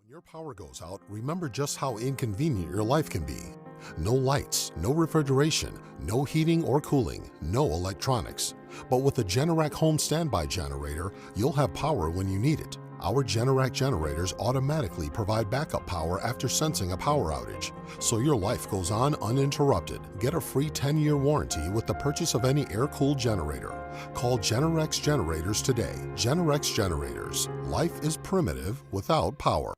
When your power goes out, remember just how inconvenient your life can be. No lights, no refrigeration, no heating or cooling, no electronics. But with a Generac home standby generator, you'll have power when you need it. Our Generac generators automatically provide backup power after sensing a power outage, so your life goes on uninterrupted. Get a free 10-year warranty with the purchase of any air-cooled generator. Call Generac Generators today. Generac Generators. Life is primitive without power.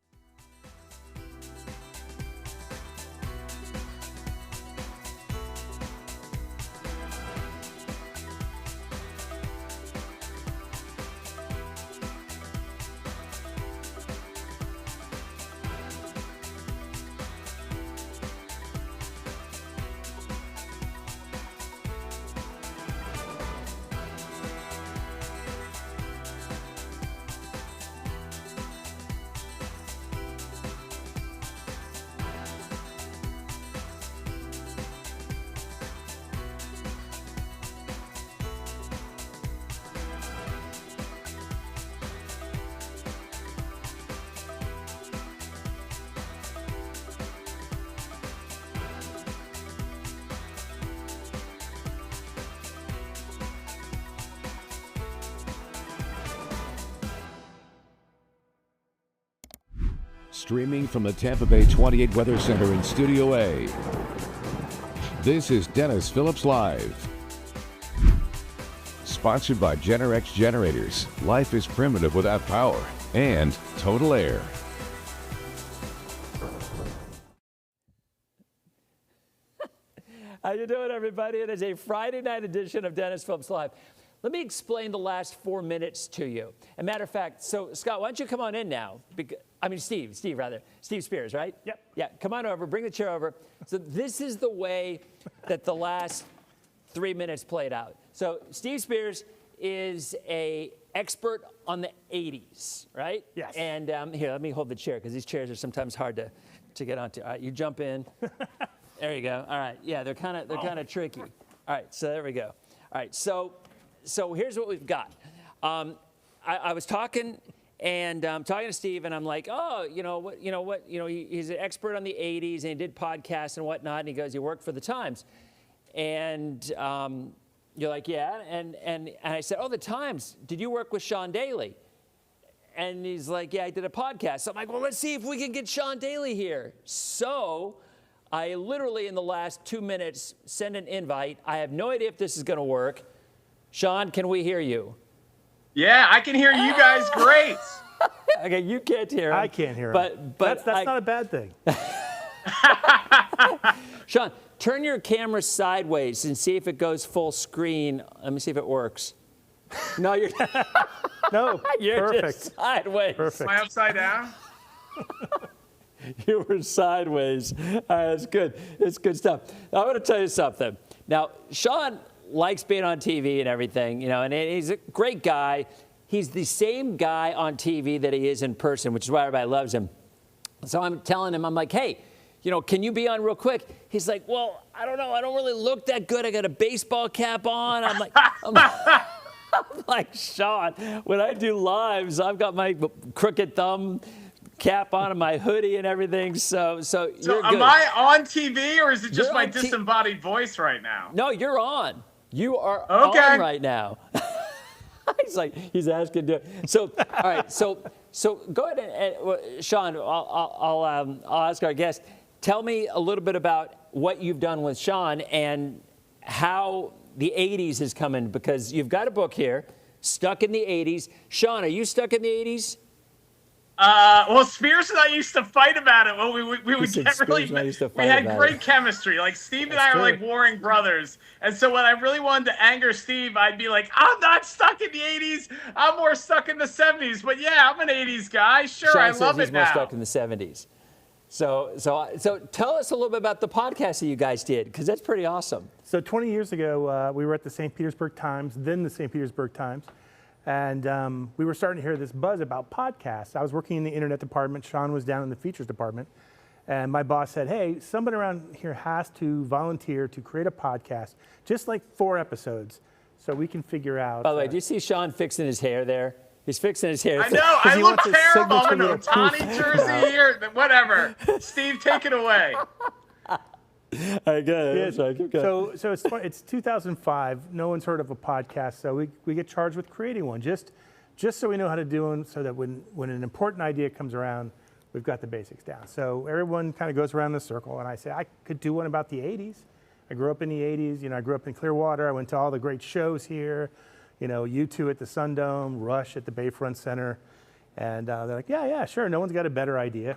Streaming from the Tampa Bay 28 Weather Center in Studio A, this is Dennis Phillips Live. Sponsored by Generac Generators. Life is primitive without power. And Total Air. How you doing, everybody? It is a Friday night edition of Dennis Phillips Live. Let me explain the last 4 minutes to you. As a matter of fact, so Scott, why don't you come on in now? Steve Spears, right? Yep. Yeah, come on over, bring the chair over. So this is the way that the last 3 minutes played out. So Steve Spears is a expert on the 80s, right? Yes. And here, let me hold the chair because these chairs are sometimes hard to get onto. All right, you jump in. There you go. All right, yeah, they're kind of tricky. All right, so there we go. All right, so here's what we've got. I was talking to Steve, and I'm like, oh, he's an expert on the 80s, and he did podcasts and whatnot, and he goes, you worked for the Times. And you're like, yeah, and I said, oh, the Times, did you work with Sean Daly? And he's like, yeah, I did a podcast. So I'm like, well, let's see if we can get Sean Daly here. So I literally, in the last 2 minutes, send an invite. I have no idea if this is going to work. Sean, can we hear you? Yeah, I can hear you guys great. Okay, you can't hear him. I can't hear him. But that's not a bad thing. Sean, turn your camera sideways and see if it goes full screen. Let me see if it works. No, you're No, you're perfect. Just sideways. Perfect. Am I upside down? You were sideways. All right, that's good. It's good stuff. Now, I want to tell you something. Now, Sean likes being on TV and everything, and he's a great guy. He's the same guy on TV that he is in person, which is why everybody loves him. So I'm telling him, I'm like, hey, can you be on real quick? He's like, well, I don't know. I don't really look that good. I got a baseball cap on. I'm like, Sean, when I do lives, I've got my crooked thumb cap on and my hoodie and everything. So you're good. Am I on TV, or is it just my disembodied voice right now? No, you're on. You are on right now. He's asking to. So, all right. So go ahead and Sean, I'll ask our guest. Tell me a little bit about what you've done with Sean and how the 80s is coming, because you've got a book here, Stuck in the 80s. Sean, are you stuck in the 80s? Well, Spears and I used to fight about it. Well, we would get really. We had great chemistry. Like Steve and I are like warring brothers. And so when I really wanted to anger Steve, I'd be like, "I'm not stuck in the '80s. I'm more stuck in the '70s." But yeah, I'm an '80s guy. Sure, Sean I love it now. He's more stuck in the '70s. So tell us a little bit about the podcast that you guys did, because that's pretty awesome. So 20 years ago, we were at the St. Petersburg Times, then the St. Petersburg Times. And we were starting to hear this buzz about podcasts. I was working in the internet department. Sean was down in the features department. And my boss said, hey, somebody around here has to volunteer to create a podcast, just like 4 episodes, so we can figure out. By the way, do you see Sean fixing his hair there? He's fixing his hair. I know. I he look wants his terrible. I'm in signature a little Otani poof. jersey here. Whatever. Steve, take it away. All right, good. Yeah, I'm sorry, keep going. so it's 2005. No one's heard of a podcast, so we get charged with creating one, just so we know how to do them, so that when an important idea comes around, we've got the basics down. So everyone kind of goes around the circle, and I say I could do one about the 80s. I grew up in the 80s. I grew up in Clearwater. I went to all the great shows here. U2 at the Sundome, Rush at the Bayfront Center, and they're like, yeah, sure. No one's got a better idea.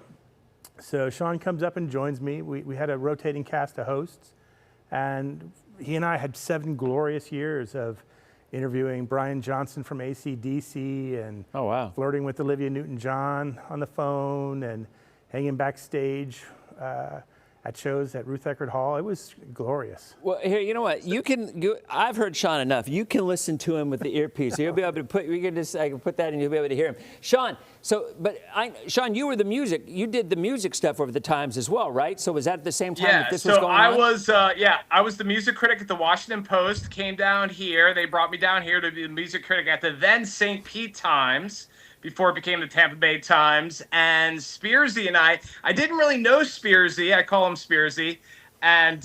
So Sean comes up and joins me. We had a rotating cast of hosts, and he and I had 7 glorious years of interviewing Brian Johnson from AC/DC and Oh, wow. flirting with Olivia Newton-John on the phone and hanging backstage at shows at Ruth Eckerd Hall. It was glorious. Well, here, you know what? I've heard Sean enough. You can listen to him with the earpiece. You'll be able to I can put that in. You'll be able to hear him. Sean. Sean, you were the music. You did the music stuff over the Times as well, right? So was that at the same time that this was going on? I was the music critic at the Washington Post. Came down here. They brought me down here to be the music critic at the then St. Pete Times, before it became the Tampa Bay Times. And Spearsy and I didn't really know Spearsy. I call him Spearsy. And,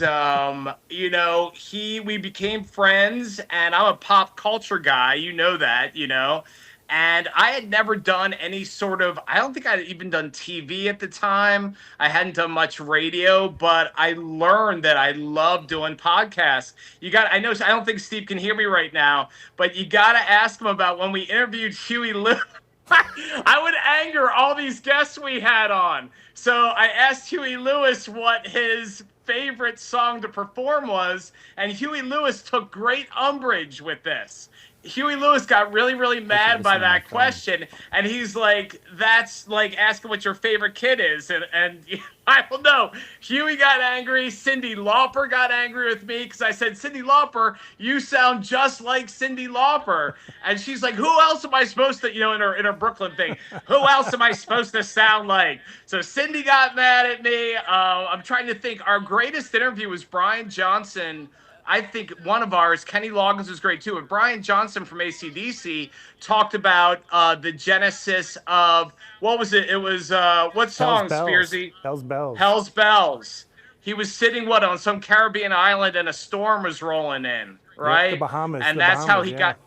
we became friends, and I'm a pop culture guy. You know that, And I had never done any sort of, I don't think I'd even done TV at the time. I hadn't done much radio, but I learned that I love doing podcasts. I don't think Steve can hear me right now, but you got to ask him about when we interviewed Huey Lewis. I would anger all these guests we had on. So I asked Huey Lewis what his favorite song to perform was, and Huey Lewis took great umbrage with this. Huey Lewis got really, really mad by that question, and he's like, that's like asking what your favorite kid is. And I don't know. Huey got angry. Cyndi Lauper got angry with me because I said, Cyndi Lauper, you sound just like Cyndi Lauper. And she's like, who else am I supposed to, in her Brooklyn thing, who else am I supposed to sound like? So Cyndi got mad at me. I'm trying to think. Our greatest interview was Brian Johnson. I think one of ours, Kenny Loggins, was great too. But Brian Johnson from AC/DC talked about the genesis of, what was it? It was, what song, Spearsy? Hell's Bells. Hell's Bells. He was sitting, on some Caribbean island, and a storm was rolling in, right? The Bahamas. And that's how he got.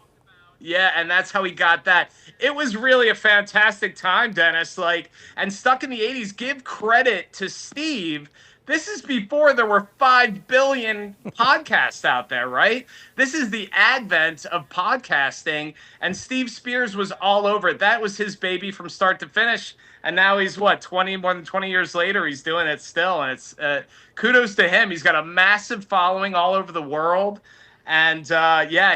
Yeah, and that's how he got that. It was really a fantastic time, Dennis. And Stuck in the 80s, give credit to Steve. This is before there were 5 billion podcasts out there, right? This is the advent of podcasting, and Steve Spears was all over it. That was his baby from start to finish, and now he's, more than 20 years later, he's doing it still, and it's kudos to him. He's got a massive following all over the world, and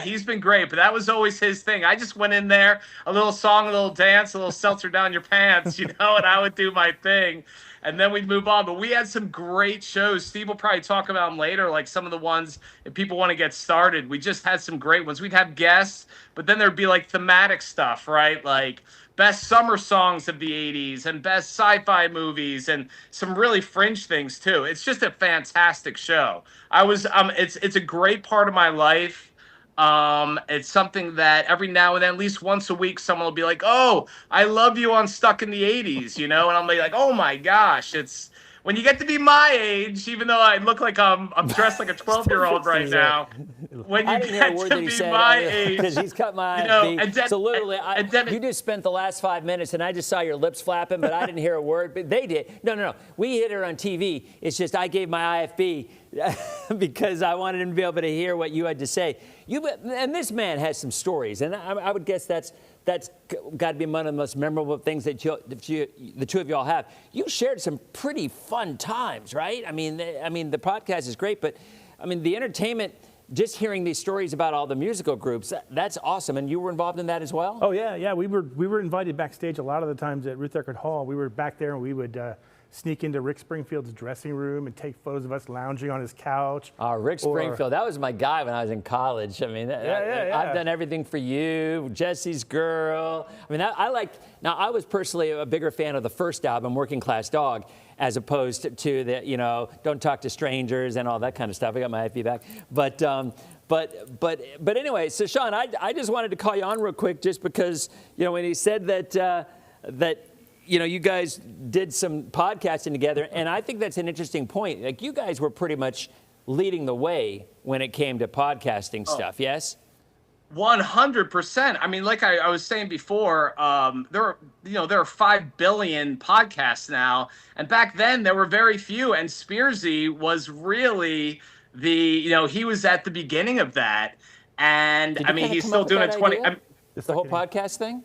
he's been great, but that was always his thing. I just went in there, a little song, a little dance, a little seltzer down your pants, and I would do my thing. And then we'd move on. But we had some great shows. Steve will probably talk about them later, like some of the ones if people want to get started. We just had some great ones. We'd have guests, but then there'd be thematic stuff, right? Like best summer songs of the 80s and best sci-fi movies and some really fringe things too. It's just a fantastic show. It's a great part of my life. It's something that every now and then, at least once a week, someone will be like, oh, I love you on Stuck in the 80s, and I'll be like, oh my gosh, it's when you get to be my age, even though I look like I'm dressed like a 12-year-old right now, when you get to be my age, because he's cut my IFB. So literally, you just spent the last 5 minutes, and I just saw your lips flapping, but I didn't hear a word. But they did. No. We hit her on TV. It's just I gave my IFB because I wanted him to be able to hear what you had to say. And this man has some stories, and I would guess that's got to be one of the most memorable things that the two of y'all have. You shared some pretty fun times, right? I mean, the podcast is great, but the entertainment. Just hearing these stories about all the musical groups, that's awesome. And you were involved in that as well? Oh yeah. We were invited backstage a lot of the times at Ruth Eckerd Hall. We were back there, and we would sneak into Rick Springfield's dressing room and take photos of us lounging on his couch. Rick Springfield, that was my guy when I was in college. I've done Everything for You, Jesse's Girl. I was personally a bigger fan of the first album, Working Class Dog, as opposed to the, Don't Talk to Strangers and all that kind of stuff. I got my IFB back. But anyway, so Sean, I just wanted to call you on real quick just because, when he said that you guys did some podcasting together, and I think that's an interesting point. Like, you guys were pretty much leading the way when it came to podcasting stuff, yes? 100%. I mean, like I was saying before, there are 5 billion podcasts now, and back then there were very few. And Spearsy was really he was at the beginning of that, and I mean, he's still doing it 20. The whole podcast thing.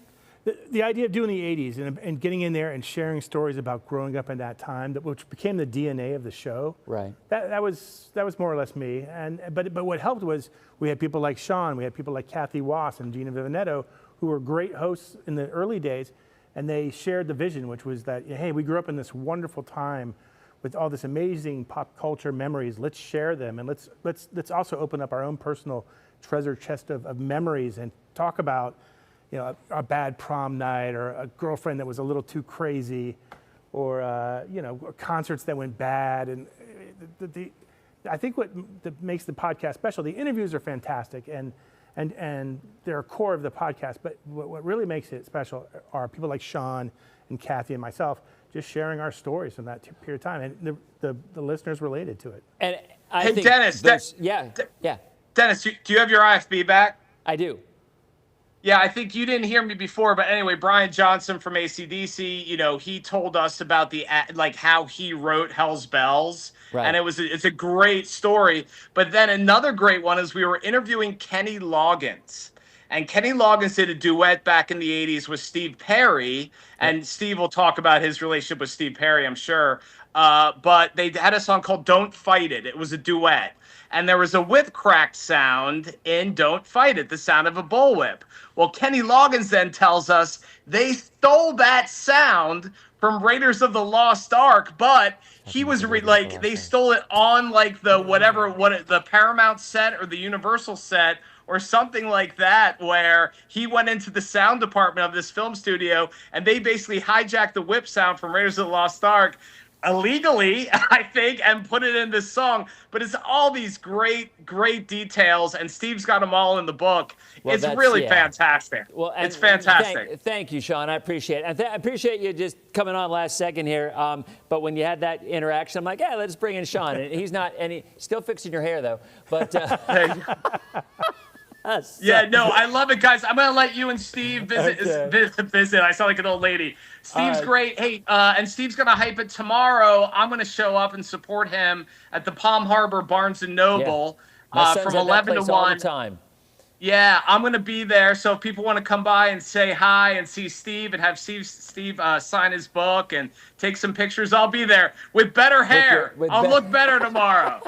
The idea of doing the 80s and getting in there and sharing stories about growing up in that time, which became the DNA of the show. Right. That was more or less me. But what helped was we had people like Sean, we had people like Kathy Wass and Gina Vivanetto, who were great hosts in the early days, and they shared the vision, which was that, hey, we grew up in this wonderful time with all this amazing pop culture memories. Let's share them, and let's also open up our own personal treasure chest of memories and talk about a bad prom night, or a girlfriend that was a little too crazy, or concerts that went bad. And I think what makes the podcast special, the interviews are fantastic, and they're a core of the podcast. But what really makes it special are people like Sean and Kathy and myself just sharing our stories from that period of time, and the listeners related to it. And hey, Dennis, Dennis, do you have your IFB back? I do. Yeah, I think you didn't hear me before, but anyway, Brian Johnson from AC/DC, he told us about how he wrote Hell's Bells, right. And it's a great story. But then another great one is we were interviewing Kenny Loggins, and Kenny Loggins did a duet back in the 80s with Steve Perry, and Steve will talk about his relationship with Steve Perry, I'm sure. But they had a song called "Don't Fight It." It was a duet. And there was a whip crack sound in "Don't Fight It," the sound of a bullwhip. Well, Kenny Loggins then tells us they stole that sound from Raiders of the Lost Ark, but he was they stole it on the Paramount set or the Universal set or something like that, where he went into the sound department of this film studio and they basically hijacked the whip sound from Raiders of the Lost Ark illegally, I think, and put it in this song. But it's all these great details, and Steve's got them all in the book. Well, it's really fantastic. Well, it's fantastic. Thank you, Sean. I appreciate it. I appreciate you just coming on last second here. But when you had that interaction, I'm like, let's bring in Sean. And he's still fixing your hair, though. But yeah, no, I love it, guys. I'm going to let you and Steve visit. I sound like an old lady. Steve's great. Hey, and Steve's going to hype it tomorrow. I'm going to show up and support him at the Palm Harbor Barnes & Noble from 11 to 1. All the time. Yeah, I'm going to be there. So if people want to come by and say hi and see Steve and have Steve sign his book and take some pictures, I'll be there with better hair. I'll look better tomorrow.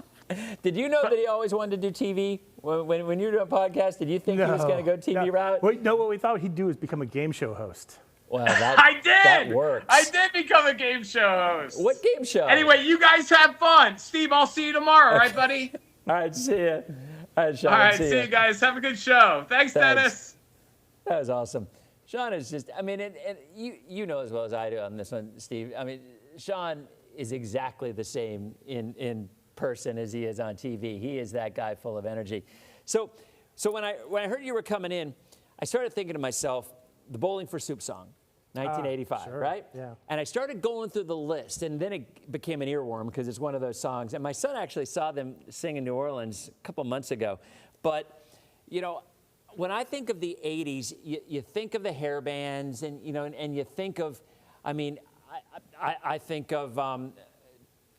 Did you know that he always wanted to do TV? When you were doing a podcast, did you think he was going to go TV route? No, what we thought he'd do is become a game show host. Well, I did. That works. I did become a game show host. What game show? Anyway, you guys have fun. Steve, I'll see you tomorrow, right, buddy? All right, see you. All right, Sean. All right, see you guys. Have a good show. Thanks, Dennis. That was awesome. Sean is just, and you know as well as I do on this one, Steve. Sean is exactly the same in person as he is on TV. He is that guy full of energy. So when I heard you were coming in, I started thinking to myself, the Bowling for Soup song, 1985, sure. right? Yeah. And I started going through the list, and then it became an earworm because it's one of those songs. And my son actually saw them sing in New Orleans a couple months ago. But, when I think of the 80s, you think of the hair bands, and you think of, I think of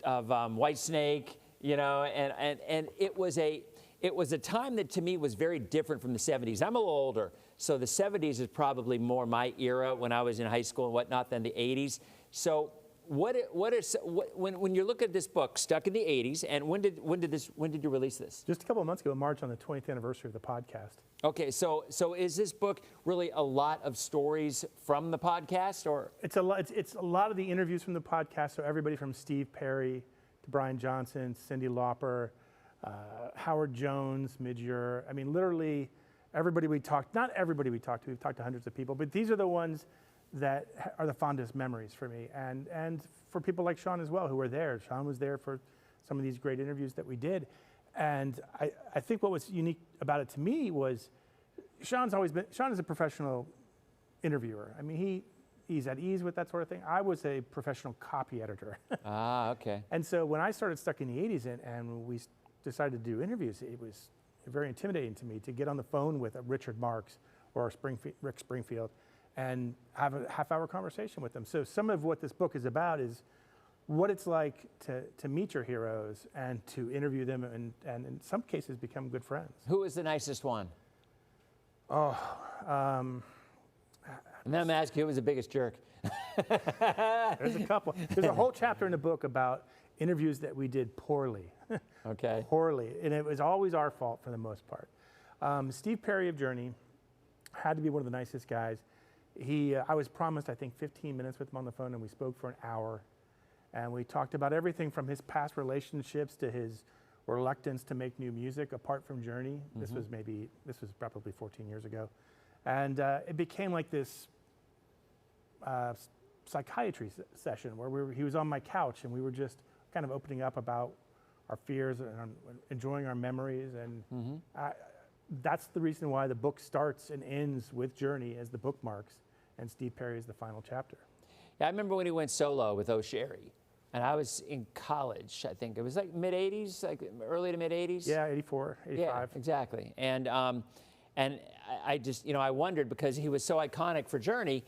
Whitesnake, and it was a time that to me was very different from the 70s. I'm a little older, so the 70s is probably more my era when I was in high school and whatnot than the 80s. So when you look at this book, Stuck in the 80s, and when did you release this? Just a couple of months ago, March, on the 20th anniversary of the podcast. Okay, so is this book really a lot of stories from the podcast, or it's a lot of the interviews from the podcast. So everybody from Steve Perry to Brian Johnson, Cyndi Lauper, Howard Jones, Midge-Ure. Literally everybody we talked, not everybody we talked to, we've talked to hundreds of people, but these are the ones that are the fondest memories for me. And for people like Sean as well, who were there. Sean was there for some of these great interviews that we did. And I think what was unique about it to me was Sean is a professional interviewer. I mean, he's at ease with that sort of thing. I was a professional copy editor. Okay. And so when I started stuck in the 80s and we decided to do interviews, it was very intimidating to me to get on the phone with a Richard Marx or Rick Springfield and have a half-hour conversation with them. So some of what this book is about is what it's like to meet your heroes and to interview them and in some cases become good friends. Who was the nicest one? Oh, and then I'm asking who was the biggest jerk. there's a couple. There's a whole chapter in the book about interviews that we did poorly. Okay. Poorly, and it was always our fault for the most part. Steve Perry of Journey had to be one of the nicest guys. I was promised, I think, 15 minutes with him on the phone, and we spoke for an hour. And we talked about everything from his past relationships to his reluctance to make new music apart from Journey. Mm-hmm. This was probably 14 years ago. And it became like this psychiatry session where he was on my couch and we were just kind of opening up about our fears and enjoying our memories. And that's the reason why the book starts and ends with Journey as the bookmarks and Steve Perry is the final chapter. Yeah, I remember when he went solo with O'Sherry. And I was in college, I think. It was like mid-'80s, like early to mid-'80s? Yeah, 84, 85. Yeah, exactly. And I just, I wondered because he was so iconic for Journey,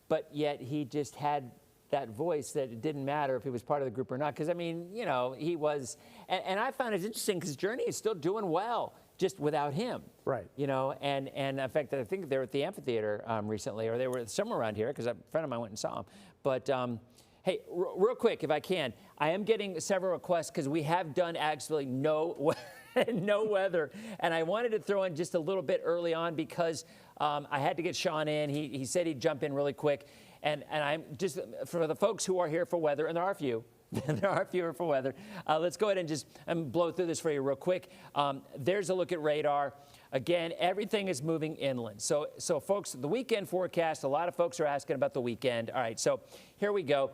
but yet he just had that voice that it didn't matter if he was part of the group or not. Because, I mean, he was, and I found it interesting because Journey is still doing well just without him. Right. And in fact, I think they were at the amphitheater recently, or they were somewhere around here because a friend of mine went and saw him. But, hey, real quick, if I can, I am getting several requests because we have done absolutely no weather. And I wanted to throw in just a little bit early on because I had to get Sean in. He said he'd jump in really quick. And I'm just, for the folks who are here for weather, and there are a few, there are fewer for weather, let's go ahead and just blow through this for you real quick. There's a look at radar. Again, everything is moving inland. So folks, the weekend forecast, a lot of folks are asking about the weekend. All right, so here we go.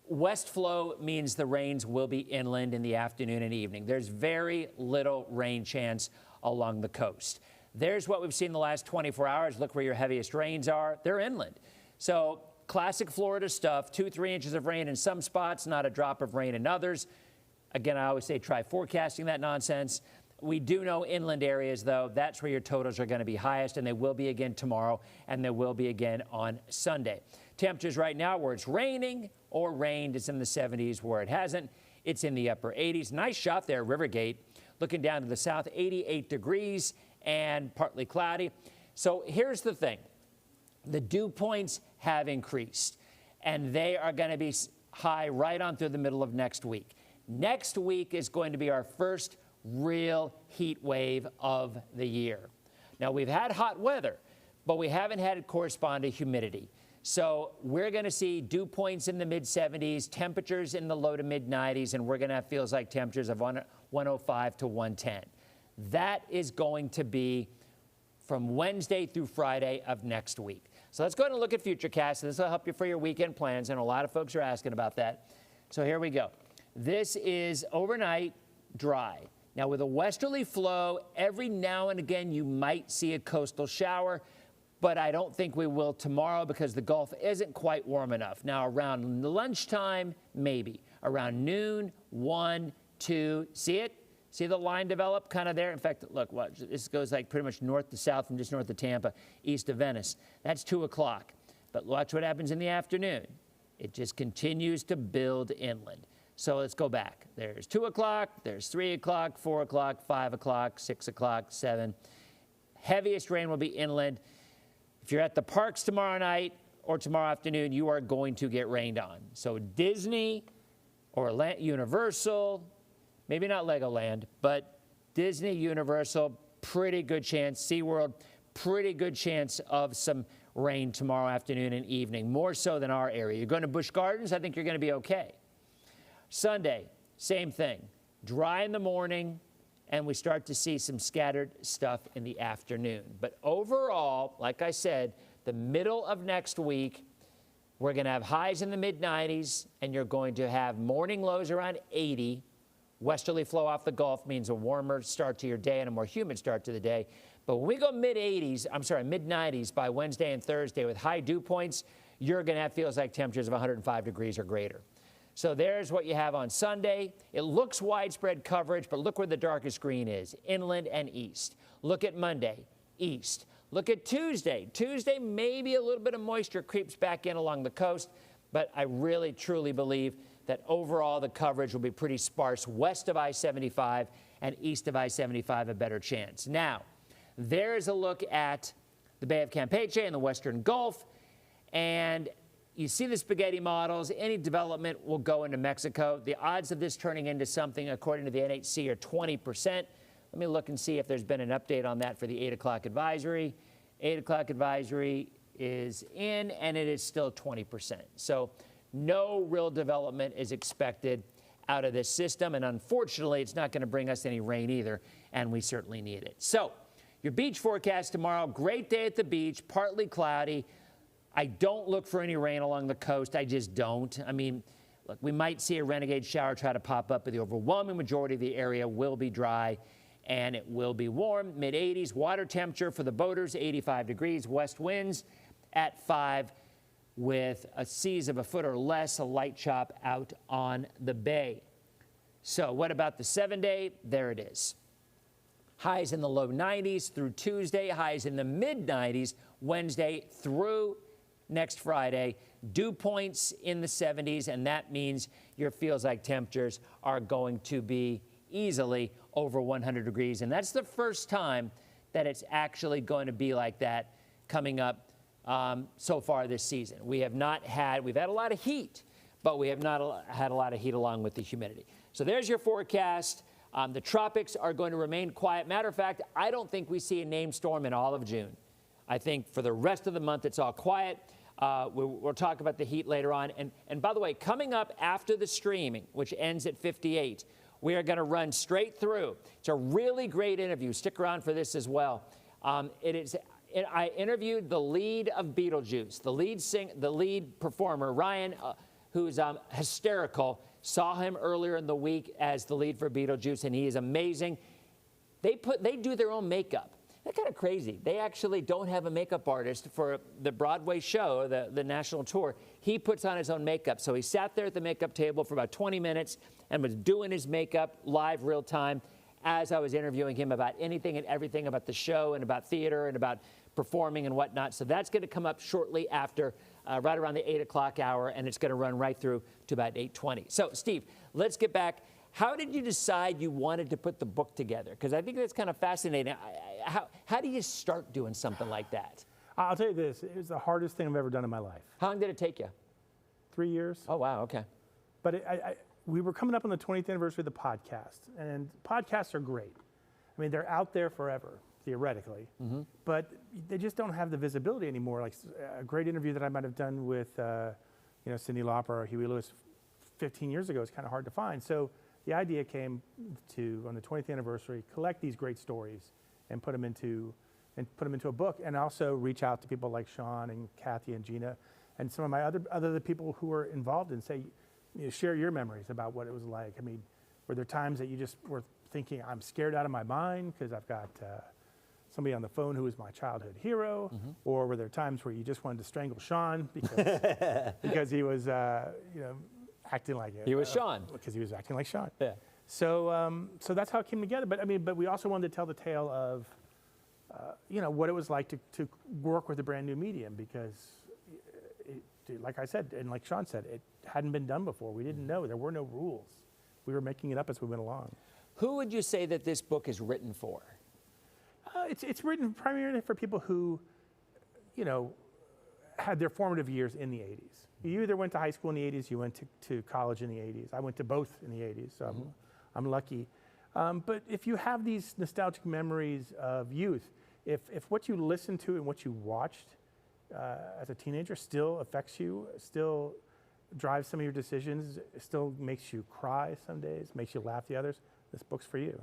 West flow means the rains will be inland in the afternoon and evening. There's very little rain chance along the coast. There's what we've seen the last 24 hours. Look where your heaviest rains are. They're inland. So classic Florida stuff, 2-3 inches of rain in some spots, not a drop of rain in others. Again, I always say try forecasting that nonsense. We do know inland areas, though, that's where your totals are going to be highest, and they will be again tomorrow, and they will be again on Sunday. Temperatures right now where it's raining or rained, it's in the 70s. Where it hasn't, it's in the upper 80s. Nice shot there, Rivergate. Looking down to the south, 88 degrees and partly cloudy. So here's the thing. The dew points have increased, and they are going to be high right on through the middle of next week. Next week is going to be our first real heat wave of the year. Now, we've had hot weather, but we haven't had it correspond to humidity. So we're going to see dew points in the mid-70s, temperatures in the low to mid-90s, and we're going to have feels like temperatures of 105 to 110. That is going to be from Wednesday through Friday of next week. So let's go ahead and look at Futurecast. This will help you for your weekend plans, and a lot of folks are asking about that. So here we go. This is overnight dry. Now, with a westerly flow, every now and again you might see a coastal shower, but I don't think we will tomorrow because the Gulf isn't quite warm enough. Now, around lunchtime, maybe. Around noon, 1, 2, see it? See the line develop kind of there? In fact, look, watch. This goes like pretty much north to south from just north of Tampa, east of Venice. That's 2 o'clock. But watch what happens in the afternoon. It just continues to build inland. So let's go back. There's 2 o'clock, there's 3 o'clock, 4 o'clock, 5 o'clock, 6 o'clock, 7. Heaviest rain will be inland. If you're at the parks tomorrow night or tomorrow afternoon, you are going to get rained on. So Disney or Universal, maybe not Legoland, but Disney, Universal, pretty good chance. SeaWorld, pretty good chance of some rain tomorrow afternoon and evening, more so than our area. You're going to Busch Gardens, I think you're going to be okay. Sunday, same thing. Dry in the morning, and we start to see some scattered stuff in the afternoon. But overall, like I said, the middle of next week, we're going to have highs in the mid-90s, and you're going to have morning lows around 80 Westerly flow off the Gulf means a warmer start to your day and a more humid start to the day. But when we go mid-90s by Wednesday and Thursday with high dew points, you're going to have feels like temperatures of 105 degrees or greater. So there's what you have on Sunday. It looks widespread coverage, but look where the darkest green is, inland and east. Look at Monday, east. Look at Tuesday. Tuesday, maybe a little bit of moisture creeps back in along the coast, but I really, truly believe that overall the coverage will be pretty sparse west of I-75 and east of I-75, a better chance. Now, there's a look at the Bay of Campeche and the Western Gulf, and you see the spaghetti models. Any development will go into Mexico. The odds of this turning into something, according to the NHC, are 20%. Let me look and see if there's been an update on that for the 8 o'clock advisory. 8 o'clock advisory is in, and it is still 20%. So no real development is expected out of this system, and unfortunately, it's not going to bring us any rain either, and we certainly need it. So your beach forecast tomorrow, great day at the beach, partly cloudy. I don't look for any rain along the coast. I just don't. I mean, look, we might see a renegade shower try to pop up, but the overwhelming majority of the area will be dry, and it will be warm, mid-80s. Water temperature for the boaters, 85 degrees. West winds at 5 with a seas of a foot or less, a light chop out on the bay. So what about the 7-day? There it is. Highs in the low 90s through Tuesday, highs in the mid-90s Wednesday through next Friday. Dew points in the 70s, and that means your feels like temperatures are going to be easily over 100 degrees. And that's the first time that it's actually going to be like that coming up so far this season. We've had a lot of heat, but we have not had a lot of heat along with the humidity. So there's your forecast. The tropics are going to remain quiet. Matter of fact, I don't think we see a named storm in all of June. I think for the rest of the month, it's all quiet. We'll talk about the heat later on. And by the way, coming up after the streaming, which ends at 58, we are going to run straight through. It's a really great interview. Stick around for this as well. I interviewed the lead of Beetlejuice, the lead performer, Ryan, who's hysterical. Saw him earlier in the week as the lead for Beetlejuice, and he is amazing. They do their own makeup. That's kind of crazy. They actually don't have a makeup artist for the Broadway show, the national tour. He puts on his own makeup. So he sat there at the makeup table for about 20 minutes and was doing his makeup live, real time, as I was interviewing him about anything and everything about the show and about theater and about performing and whatnot. So that's going to come up shortly after, right around the 8 o'clock hour, and it's going to run right through to about 8:20. So, Steve, let's get back. How did you decide you wanted to put the book together? Because I think that's kind of fascinating. How do you start doing something like that? I'll tell you this. It was the hardest thing I've ever done in my life. How long did it take you? 3 years. Oh, wow. Okay. But we were coming up on the 20th anniversary of the podcast, and podcasts are great. I mean, they're out there forever, theoretically, but they just don't have the visibility anymore. Like a great interview that I might have done with, Cyndi Lauper or Huey Lewis 15 years ago is kind of hard to find. So the idea came to, on the 20th anniversary, collect these great stories and put them into a book, and also reach out to people like Sean and Kathy and Gina and some of my other people who were involved, and say, share your memories about what it was like. I mean, were there times that you just were thinking, I'm scared out of my mind because I've got somebody on the phone who was my childhood hero? Or were there times where you just wanted to strangle Sean because he was, acting like it? He was Sean. Because he was acting like Sean. Yeah. So that's how it came together. But we also wanted to tell the tale of, what it was like to work with a brand new medium, because, like I said, and like Sean said, it hadn't been done before. We didn't know. There were no rules. We were making it up as we went along. Who would you say that this book is written for? It's written primarily for people who, had their formative years in the 80s. You either went to high school in the 80s, you went to college in the 80s. I went to both in the 80s, so I'm lucky. But if you have these nostalgic memories of youth, if what you listened to and what you watched as a teenager still affects you, still drives some of your decisions, still makes you cry some days, makes you laugh the others, this book's for you.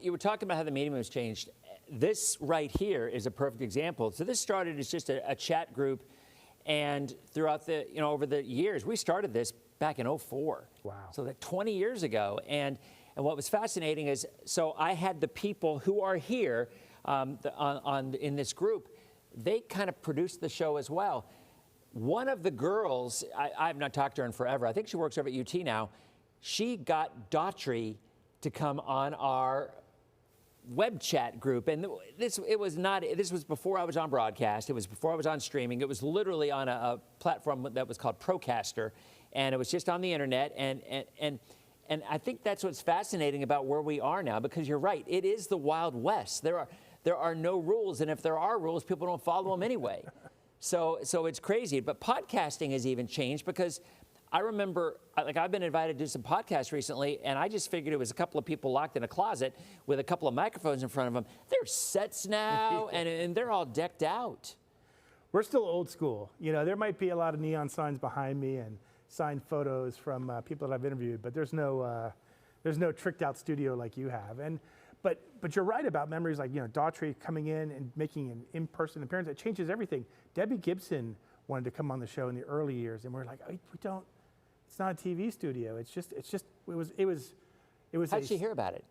You were talking about how the medium has changed. This right here is a perfect example. So this started as just a chat group, and throughout over the years, we started this back in '04. Wow. So that 20 years ago. And what was fascinating is, so I had the people who are here in this group, they kind of produced the show as well. One of the girls, I've not talked to her in forever. I think she works over at UT now. She got Daughtry to come on our web chat group, and this was before I was on broadcast. It was before I was on streaming. It was literally on a platform that was called Procaster, and it was just on the internet. And I think that's what's fascinating about where we are now, because you're right. It is the Wild West. There are no rules, and if there are rules, people don't follow them anyway. So it's crazy. But podcasting has even changed, because I remember, like, I've been invited to do some podcasts recently, and I just figured it was a couple of people locked in a closet with a couple of microphones in front of them. There's sets now, and they're all decked out. We're still old school. You know, there might be a lot of neon signs behind me and signed photos from people that I've interviewed, but there's no tricked out studio like you have. But you're right about memories like, you know, Daughtry coming in and making an in-person appearance. It changes everything. Debbie Gibson wanted to come on the show in the early years, and we're like, we don't. It's not a TV studio. It was. How'd she hear about it?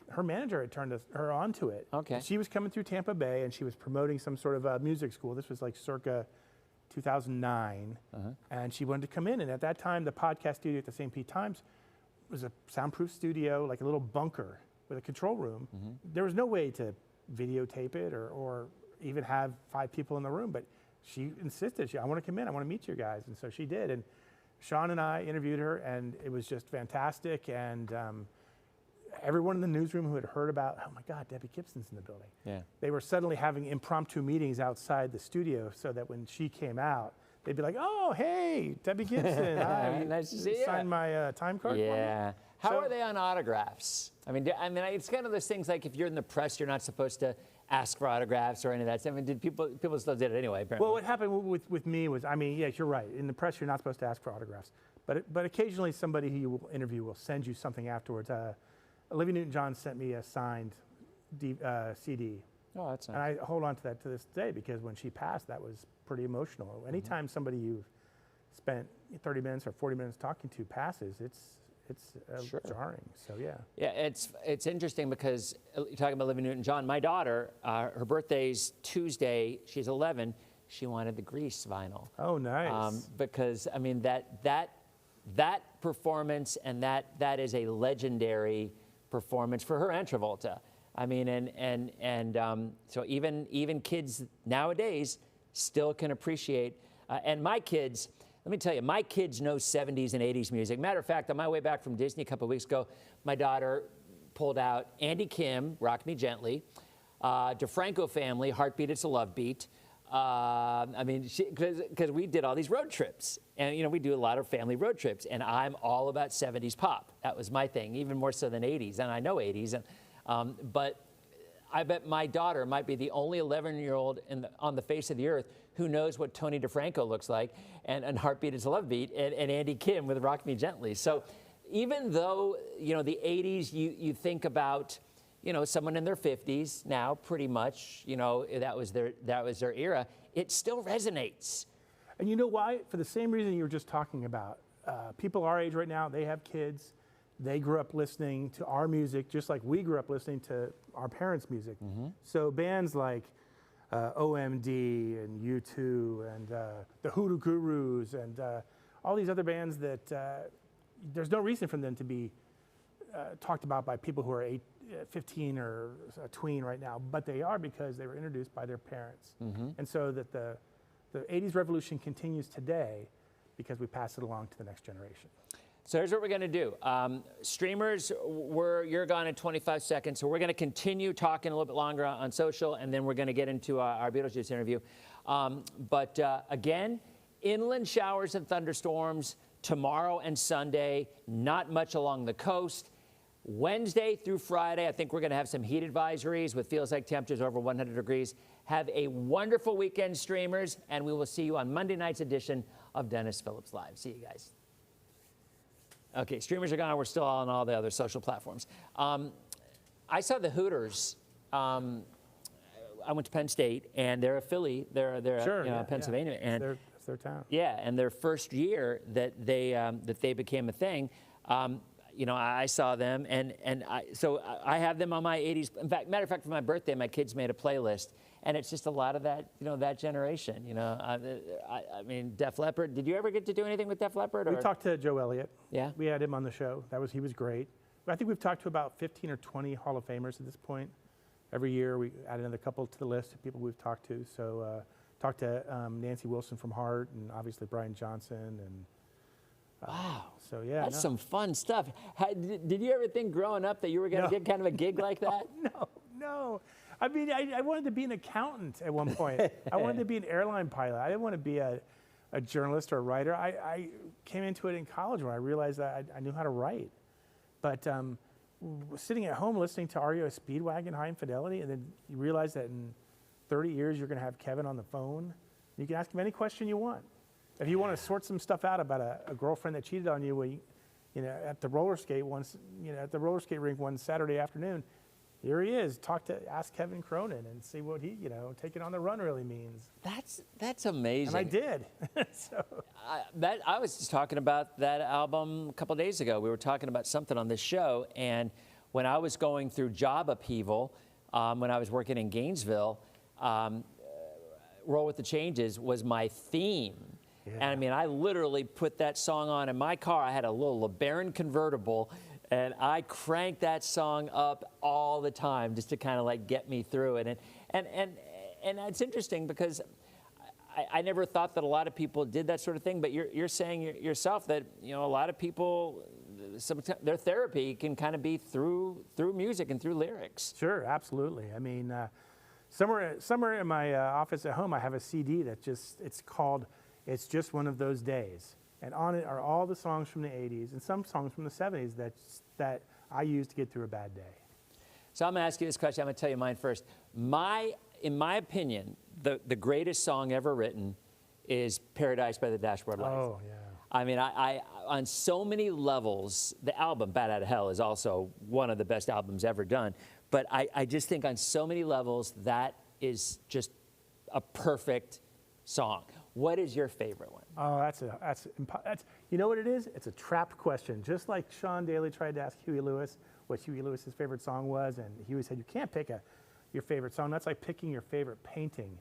Her manager had turned her onto it. Okay. And she was coming through Tampa Bay, and she was promoting some sort of a music school. This was like circa 2009, and she wanted to come in. And at that time, the podcast studio at the St. Pete Times was a soundproof studio, like a little bunker with a control room. There was no way to videotape it or even have 5 people in the room, but she insisted, I want to come in, I want to meet you guys. And so she did. And Sean and I interviewed her, and it was just fantastic. And everyone in the newsroom who had heard about, oh my God, Debbie Gibson's in the building. Yeah. They were suddenly having impromptu meetings outside the studio, so that when she came out, they'd be like, oh, hey, Debbie Gibson. Hi, nice to see you. Sign my time card Yeah. How are they on autographs? I mean, it's kind of those things like if you're in the press, you're not supposed to ask for autographs or any of that. I mean, did people still did it anyway, apparently. Well, what happened with me was, I mean, yes, you're right. In the press, you're not supposed to ask for autographs. But occasionally somebody who you will interview will send you something afterwards. Olivia Newton-John sent me a signed CD. Oh, that's nice. And I hold on to that to this day, because when she passed, that was pretty emotional. Anytime somebody you've spent 30 minutes or 40 minutes talking to passes, it's Sure. jarring. So yeah. Yeah, it's interesting because you're talking about Olivia Newton-John. My daughter, her birthday's Tuesday. She's 11. She wanted the Grease vinyl. Oh, nice. Because I mean that performance, and that is a legendary performance for her and Travolta. I mean, so even kids nowadays still can appreciate. And my kids. Let me tell you, my kids know 70s and 80s music. Matter of fact, on my way back from Disney a couple of weeks ago, my daughter pulled out Andy Kim, Rock Me Gently, DeFranco Family, Heartbeat, It's a Love Beat. I mean, because we did all these road trips. And, you know, we do a lot of family road trips. And I'm all about 70s pop. That was my thing, even more so than 80s. And I know 80s. But I bet my daughter might be the only 11-year-old on the face of the earth who knows what Tony DeFranco looks like, and Heartbeat Is a Love Beat, and Andy Kim with Rock Me Gently. So even though, you know, the 80s, you think about, you know, someone in their 50s now, pretty much, you know, that was their era, it still resonates. And you know why? For the same reason you were just talking about. People our age right now, they have kids. They grew up listening to our music just like we grew up listening to our parents' music. So bands like OMD and U2 and the Hoodoo Gurus and all these other bands that there's no reason for them to be talked about by people who are 15 or a tween right now, but they are, because they were introduced by their parents. And so that the 80s revolution continues today because we pass it along to the next generation. So here's what we're going to do. Streamers, you're gone in 25 seconds, so we're going to continue talking a little bit longer on social, and then we're going to get into our Beetlejuice interview. But again, inland showers and thunderstorms tomorrow and Sunday, not much along the coast. Wednesday through Friday, I think we're going to have some heat advisories with feels like temperatures over 100 degrees. Have a wonderful weekend, streamers, and we will see you on Monday night's edition of Dennis Phillips Live. See you guys. Okay, streamers are gone. We're still on all the other social platforms. I saw the Hooters. I went to Penn State, and they're a Philly. They're Sure, Pennsylvania, and That's their town. Yeah, and their first year that they became a thing, you know, I saw them, and I have them on my 80s. In fact, matter of fact, for my birthday, my kids made a playlist, and it's just a lot of that, you know, that generation. You know, I mean, Def Leppard. Did you ever get to do anything with Def Leppard? We talked to Joe Elliott. Yeah. We had him on the show. He was great. I think we've talked to about 15 or 20 Hall of Famers at this point. Every year we add another couple to the list of people we've talked to. So talked to Nancy Wilson from Heart, and obviously Brian Johnson, and wow. So yeah, that's some fun stuff. Did you ever think growing up that you were going to get kind of a gig like that? No. I mean, I wanted to be an accountant at one point. I wanted to be an airline pilot. I didn't want to be a journalist or a writer. I came into it in college when I realized that I knew how to write. But sitting at home listening to REO Speedwagon High Infidelity, and then you realize that in 30 years you're going to have Kevin on the phone. You can ask him any question you want. If you want to sort some stuff out about a girlfriend that cheated on you, you know, at the roller skate rink one Saturday afternoon, here he is. Ask Kevin Cronin and see what he, you know, taking on the run really means. That's amazing. And I did. So. I was just talking about that album a couple of days ago. We were talking about something on this show, and when I was going through job upheaval, when I was working in Gainesville, Roll With the Changes was my theme. Yeah. And I mean, I literally put that song on in my car. I had a little LeBaron convertible, and I cranked that song up all the time just to kind of like get me through it. And it's interesting because I never thought that a lot of people did that sort of thing, but you're saying yourself that, you know, a lot of people, their therapy can kind of be through music and through lyrics. Sure, absolutely. I mean, somewhere in my office at home, I have a CD that it's called It's Just One of Those Days. And on it are all the songs from the 80s and some songs from the 70s that I used to get through a bad day. So I'm going to ask you this question. I'm going to tell you mine first. In my opinion, the greatest song ever written is Paradise by the Dashboard Lights. Oh, yeah. I mean, I on so many levels, the album Bat Out of Hell is also one of the best albums ever done. But I just think on so many levels, that is just a perfect song. What is your favorite one? Oh, that's you know what it is? It's a trapped question. Just like Sean Daly tried to ask Huey Lewis what Huey Lewis's favorite song was, and Huey said, you can't pick your favorite song. That's like picking your favorite painting,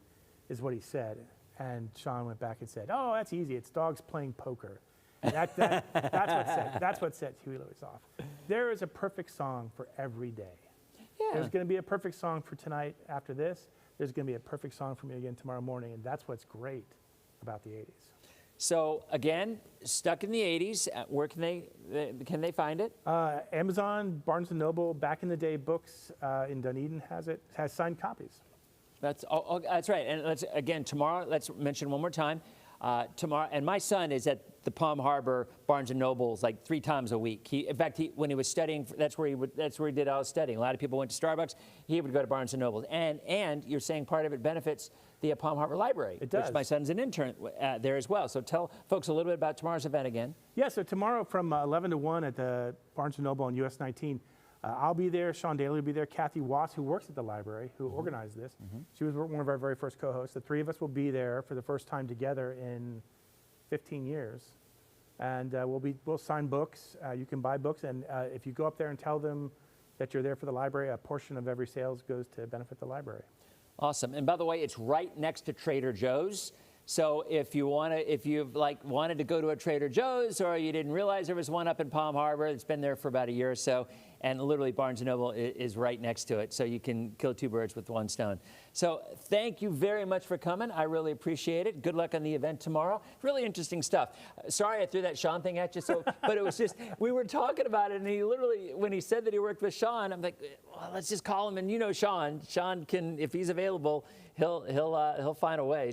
is what he said. And Sean went back and said, oh, that's easy. It's dogs playing poker. And that's what set Huey Lewis off. There is a perfect song for every day. Yeah. There's going to be a perfect song for tonight after this. There's going to be a perfect song for me again tomorrow morning, and that's what's great about the 80s. So again, Stuck in the 80s. Where can they find it? Amazon, Barnes & Noble, Back in the Day Books in Dunedin has signed copies. That's right. And tomorrow, let's mention one more time. Tomorrow, and my son is at the Palm Harbor Barnes & Nobles like 3 times a week. When he was studying, that's where he did all his studying. A lot of people went to Starbucks. He would go to Barnes & Nobles. And you're saying part of it benefits the Palm Harbor Library. It does. Which my son's an intern there as well. So tell folks a little bit about tomorrow's event again. Yeah, so tomorrow from 11 to 1 at the Barnes & Noble on US 19, I'll be there. Sean Daly will be there. Kathy Watts, who works at the library, who organized this. She was one of our very first co-hosts. The 3 of us will be there for the first time together in 15 years. And we'll sign books. You can buy books. And if you go up there and tell them that you're there for the library, a portion of every sales goes to benefit the library. Awesome. And by the way, it's right next to Trader Joe's. So if you've wanted to go to a Trader Joe's, or you didn't realize there was one up in Palm Harbor, it's been there for about a year or so, and literally Barnes & Noble is right next to it, so you can kill 2 birds with 1 stone. So thank you very much for coming. I really appreciate it. Good luck on the event tomorrow. Really interesting stuff. Sorry I threw that Sean thing at you, but it was just, we were talking about it, and he literally, when he said that he worked with Sean, I'm like, well, let's just call him, and you know Sean. Sean can, if he's available, he'll find a way.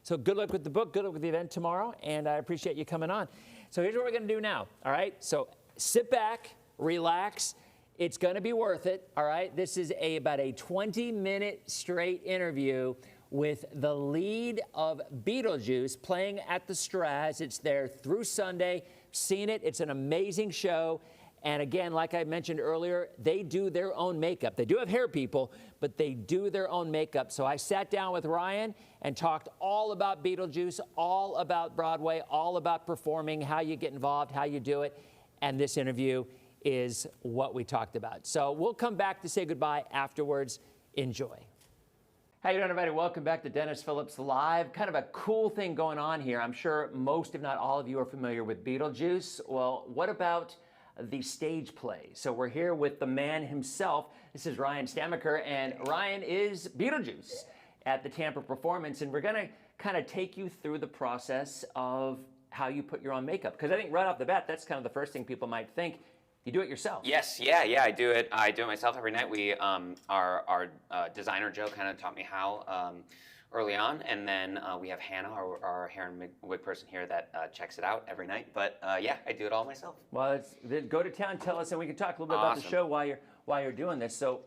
So good luck with the book, good luck with the event tomorrow, and I appreciate you coming on. So here's what we're going to do now, all right? So sit back, relax. It's going to be worth it, all right? This is about a 20-minute straight interview with the lead of Beetlejuice playing at the Straz. It's there through Sunday. Seen it. It's an amazing show. And again, like I mentioned earlier, they do their own makeup. They do have hair people, but they do their own makeup. So I sat down with Ryan and talked all about Beetlejuice, all about Broadway, all about performing, how you get involved, how you do it. And this interview is what we talked about. So we'll come back to say goodbye afterwards. Enjoy. How you doing, everybody? Welcome back to Dennis Phillips Live. Kind of a cool thing going on here. I'm sure most, if not all of you, are familiar with Beetlejuice. Well, what about the stage play? So we're here with the man himself. This is Ryan Stamaker, and Ryan is Beetlejuice at the Tampa performance, and we're going to kind of take you through the process of how you put your own makeup, because I think right off the bat, that's kind of the first thing people might think. You do it yourself. Yes, yeah, I do it. I do it myself every night. We, our designer Joe kind of taught me how early on, and then we have Hannah, our hair and wig person here, that checks it out every night. But yeah, I do it all myself. Well, go to town, tell us, and we can talk a little bit about the show while you're doing this. So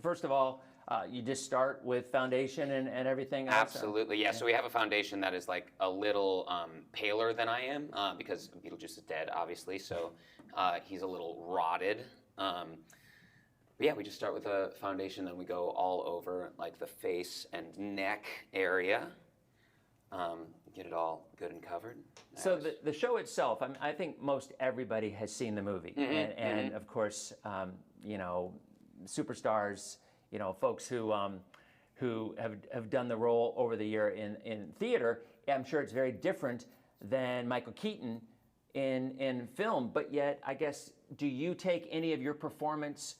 first of all, you just start with foundation and everything else? Absolutely, yeah. So we have a foundation that is like a little paler than I am because Beetlejuice is dead, obviously. So he's a little rotted. But yeah, we just start with a foundation, then we go all over like the face and neck area. Get it all good and covered. So the show itself, I think most everybody has seen the movie, and of course, you know, superstars, you know, folks who have done the role over the year in theater. I'm sure it's very different than Michael Keaton in film, but yet, I guess, do you take any of your performance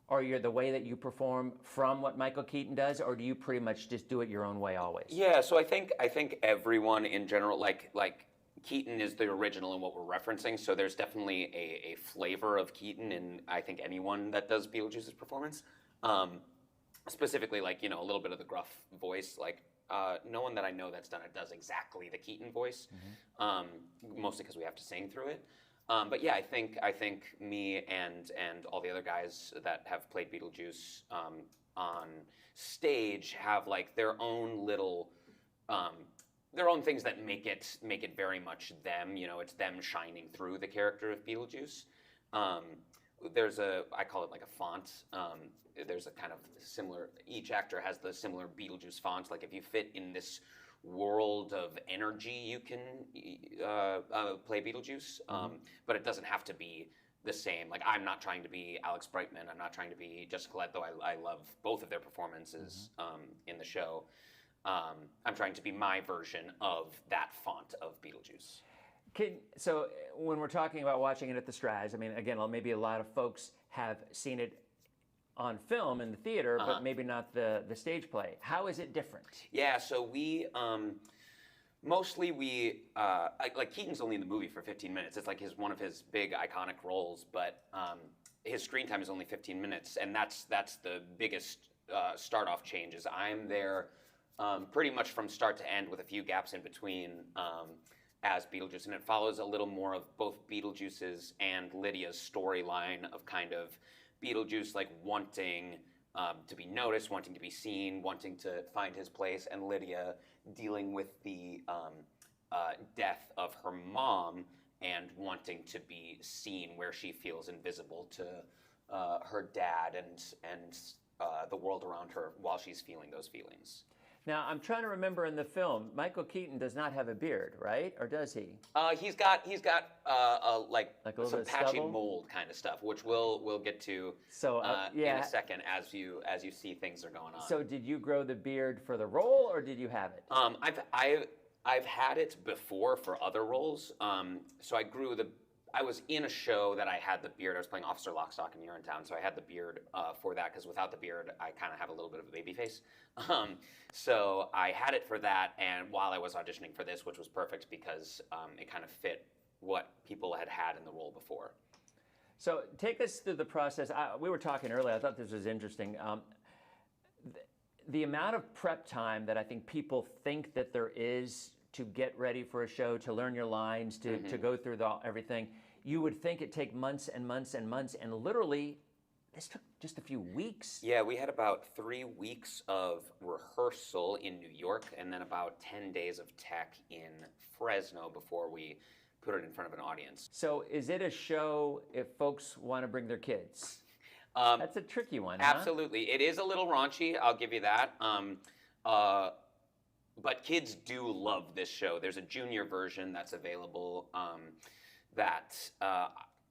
or the way that you perform from what Michael Keaton does, or do you pretty much just do it your own way always? Yeah, so I think everyone in general, like Keaton is the original in what we're referencing, so there's definitely a flavor of Keaton in, I think, anyone that does Beetlejuice's performance. Specifically, like, you know, a little bit of the gruff voice, like no one that I know that's done it does exactly the Keaton voice, mostly because we have to sing through it. But yeah, I think me and all the other guys that have played Beetlejuice on stage have like their own little their own things that make it very much them. You know, it's them shining through the character of Beetlejuice. There's I call it like a font. There's a kind of similar, each actor has the similar Beetlejuice font. Like if you fit in this world of energy, you can play Beetlejuice, but it doesn't have to be the same. Like I'm not trying to be Alex Brightman, I'm not trying to be Jessica Collette, though I love both of their performances in the show. I'm trying to be my version of that font of Beetlejuice. So when we're talking about watching it at the Straz, I mean, again, maybe a lot of folks have seen it on film in the theater, but maybe not the stage play. How is it different? Yeah, so we mostly like Keaton's only in the movie for 15 minutes. It's like one of his big iconic roles, but his screen time is only 15 minutes, and that's the biggest start-off change. Is I'm there pretty much from start to end with a few gaps in between as Beetlejuice, and it follows a little more of both Beetlejuice's and Lydia's storyline of kind of Beetlejuice like wanting to be noticed, wanting to be seen, wanting to find his place, and Lydia dealing with the death of her mom and wanting to be seen where she feels invisible to her dad and the world around her while she's feeling those feelings. Now, I'm trying to remember in the film, Michael Keaton does not have a beard, right? Or does he? He's got like some patchy stubble? Mold kind of stuff, which we'll get to in a second as you see things are going on. So did you grow the beard for the role, or did you have it? I've had it before for other roles. So I was in a show that I had the beard. I was playing Officer Lockstock in Urinetown, so I had the beard for that, because without the beard, I kind of have a little bit of a baby face. So I had it for that, and while I was auditioning for this, which was perfect because it kind of fit what people had in the role before. So take us through the process. We were talking earlier. I thought this was interesting. The amount of prep time that I think people think that there is to get ready for a show, to learn your lines, to go through everything. You would think it'd take months and months and months, and literally, this took just a few weeks. Yeah, we had about 3 weeks of rehearsal in New York, and then about 10 days of tech in Fresno before we put it in front of an audience. So is it a show if folks want to bring their kids? That's a tricky one, huh? Absolutely. It is a little raunchy, I'll give you that. But kids do love this show. There's a junior version that's available that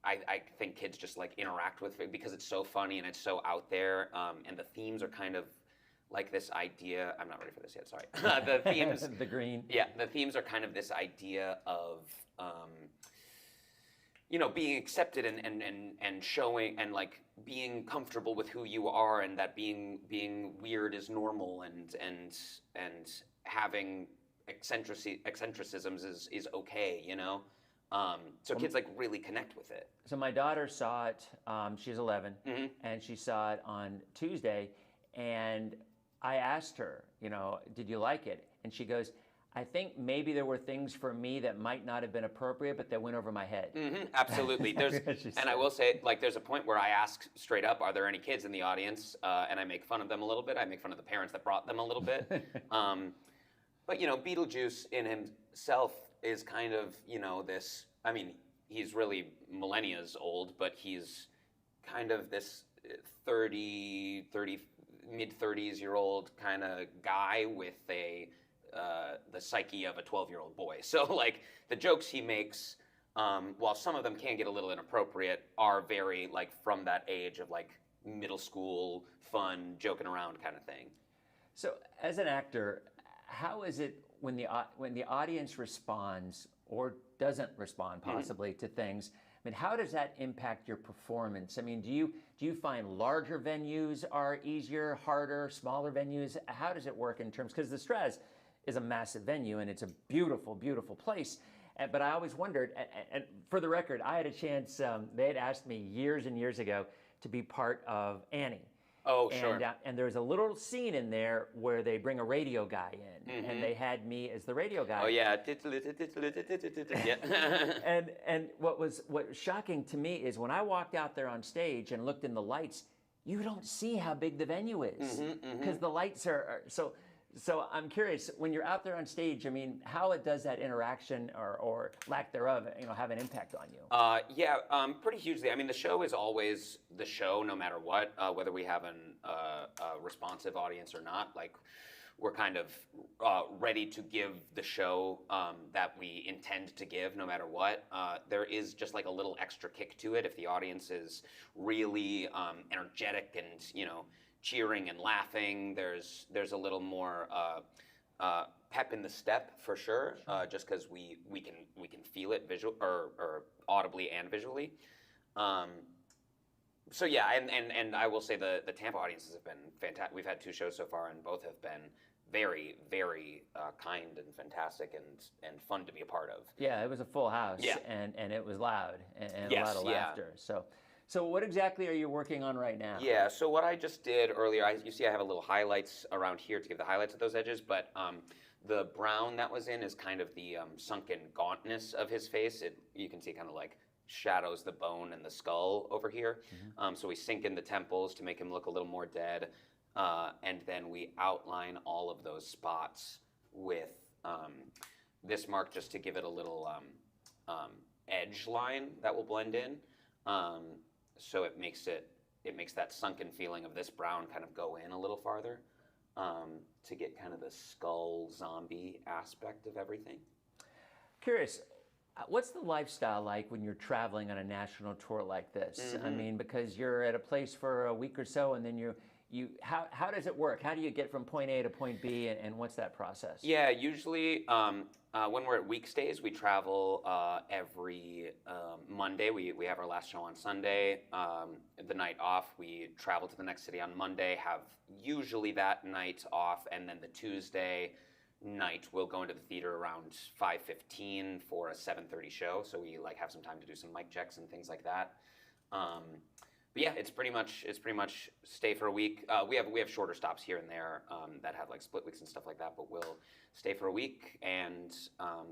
I think kids just like interact with it because it's so funny and it's so out there. And the themes are kind of like this idea. I'm not ready for this yet, sorry. The themes. The green. Yeah, the themes are kind of this idea of, being accepted and showing and like being comfortable with who you are, and that being weird is normal, and having eccentricisms is okay, So kids like really connect with it. So my daughter saw it, she's 11, and she saw it on Tuesday, and I asked her, did you like it? And she goes, I think maybe there were things for me that might not have been appropriate, but that went over my head. Absolutely. And I will say, like, there's a point where I ask straight up, are there any kids in the audience? And I make fun of them a little bit. I make fun of the parents that brought them a little bit. But, Beetlejuice in himself is kind of, this, I mean, he's really millennia's old, but he's kind of this mid-30s-year-old kind of guy with the psyche of a 12-year-old boy. So, like, the jokes he makes, while some of them can get a little inappropriate, are very, like, from that age of, like, middle school, fun, joking around kind of thing. So, as an actor, how is it when the audience responds or doesn't respond possibly to things? I mean, how does that impact your performance? I mean, do you find larger venues are easier, harder, smaller venues? How does it work in terms, because the Straz is a massive venue and it's a beautiful, beautiful place. But I always wondered, and for the record, I had a chance, they had asked me years and years ago to be part of Annie. Oh, sure. And there's a little scene in there where they bring a radio guy in, and they had me as the radio guy. Oh yeah. And what was shocking to me is when I walked out there on stage and looked in the lights, you don't see how big the venue is because the lights are so. So I'm curious, when you're out there on stage, I mean, how does that interaction or lack thereof, have an impact on you? Pretty hugely. I mean, the show is always the show, no matter what, whether we have a responsive audience or not. Like, we're kind of ready to give the show that we intend to give, no matter what. There is just like a little extra kick to it if the audience is really energetic and cheering and laughing. There's a little more pep in the step for sure, just because we can feel it visual or audibly and visually. So yeah, and I will say the Tampa audiences have been fantastic. We've had 2 shows so far, and both have been very, very kind and fantastic and fun to be a part of. Yeah, it was a full house, and it was loud and a lot of laughter. So what exactly are you working on right now? Yeah, so what I just did earlier, you see I have a little highlights around here to give the highlights of those edges, but the brown that was in is kind of the sunken gauntness of his face. You can see kind of like shadows the bone and the skull over here. So we sink in the temples to make him look a little more dead, and then we outline all of those spots with this mark just to give it a little edge line that will blend in. So it makes that sunken feeling of this brown kind of go in a little farther to get kind of the skull zombie aspect of everything. Curious, what's the lifestyle like when you're traveling on a national tour like this? I mean, because you're at a place for a week or so, and then how does it work? How do you get from point A to point B, and what's that process? Yeah, usually when we're at weekdays, we travel every Monday. We have our last show on Sunday. The night off, we travel to the next city on Monday, have usually that night off, and then the Tuesday night we'll go into the theater around 5:15 for a 7:30 show. So we like have some time to do some mic checks and things like that. But yeah, it's pretty much stay for a week. We have shorter stops here and there that have like split weeks and stuff like that. But we'll stay for a week and